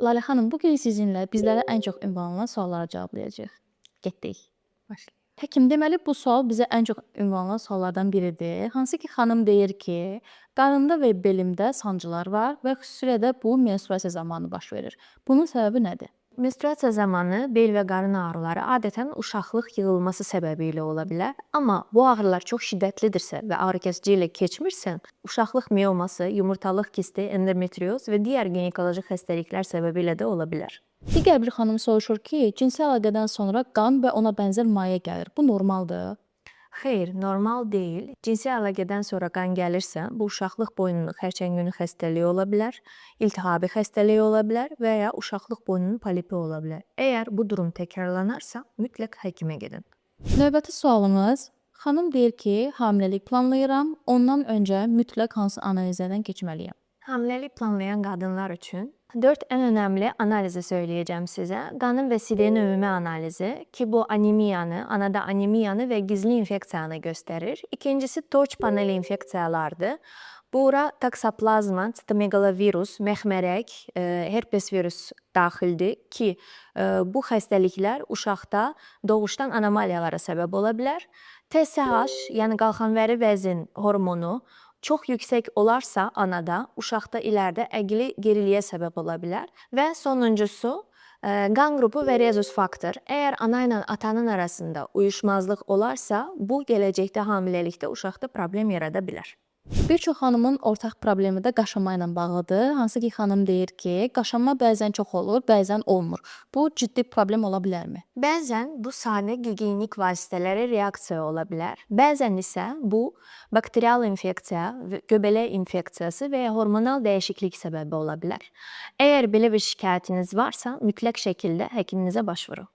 Lale xanım, bugün sizinlə bizlərə ən çox ünvanlanan sualları cavablayacağıq. Getdik. Başlayaq. Həkim, deməli bu sual bizə ən çox ünvanlanan suallardan biridir. Hansı ki, xanım deyir ki, qarında və belimdə sancılar var və xüsusilə də bu menstruasiya zamanı baş verir. Bunun səbəbi nədir? Menstruasiya zamanı bel və qarın ağrıları adətən uşaqlıq yığılması səbəbilə ola bilər. Amma bu ağrılar çox şiddətlidirsə və ağrıkəsici ilə keçmirsə, uşaqlıq mioması, yumurtalıq kisti, endometrioz və digər ginekoloji xəstəliklər səbəbilə də ola bilər. Digər bir xanım soruşur ki, cinsi əlaqədən sonra qan və ona bənzər maye gəlir. Bu normaldır? Xeyr, normal deyil. Cinsi əlaqədən sonra qan gəlirsə, bu uşaqlıq boynunun xərçəngünü xəstəliyi ola bilər, iltihabi xəstəliyi ola bilər və ya uşaqlıq boynunun polipi ola bilər. Əgər bu durum təkrarlanarsa, mütləq həkimə gedin. Növbəti sualımız, xanım deyir ki, hamiləlik planlayıram, ondan öncə mütləq hansı analizlərdən keçməliyəm? Hamiləlik planlayan qadınlar üçün 4 ən önəmli analizi söyləyəcəm sizə. Qanın və sideyin ümumi analizi ki, bu anemiyanı, anada anemiyanı və gizli infeksiyanı göstərir. İkincisi torç paneli infeksiyalardır. Bura taksoplazma, sitomegalovirus, məxmərək, herpes virus daxildir ki, bu xəstəliklər uşaqda doğuşdan anomaliyalara səbəb ola bilər. TSH, yəni qalxanvari vəzin hormonu çox yüksək olarsa anada, uşaqda ilərdə əqli geriliyə səbəb ola bilər. Və sonuncusu, qan qrupu və rezus faktor. Əgər ana ilə atanın arasında uyuşmazlıq olarsa, bu gələcəkdə hamiləlikdə uşaqda problem yarada bilər. Bir çox xanımın ortaq problemi də qaşınma ilə bağlıdır. Hansı ki, xanım deyir ki, qaşınma bəzən çox olur, bəzən olmur. Bu ciddi problem ola bilərmi? Bəzən bu sadə gigiyenik vasitələrə reaksiya ola bilər. Bəzən isə bu bakterial infeksiya, göbələk infeksiyası və ya hormonal dəyişiklik səbəbi ola bilər. Əgər belə bir şikayətiniz varsa, mütləq şəkildə həkiminizə başvurun.